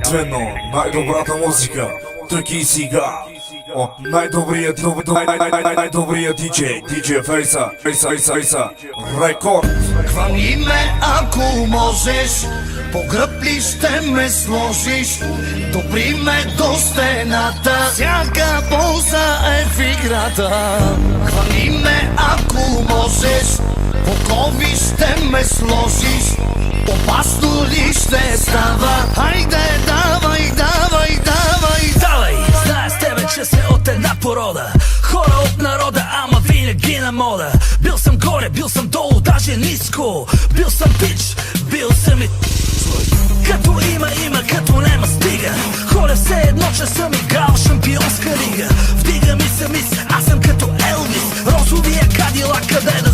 Единствено най-добрата музика, тук и сега. От най-добрият диджей Фейса Рекорд. Хвани ме, ако можеш, по гръб ли ще ме сложиш? Добри ме до стената, всяка полза е в играта. Хвани ме, ако можеш, по кови ще ме сложиш? Опасно ли ще става? Хайде, давай, давай, давай, давай! Знае с тебе, че сме от една порода, хора от народа, ама винаги на мода. Бил съм горе, бил съм долу, даже ниско. Бил съм пич, бил съм и като има, като нема стига. Хора все едно, че съм играл шампионска лига. Вдига ми се мис, аз съм като Елвис, розовия кадилак, къде да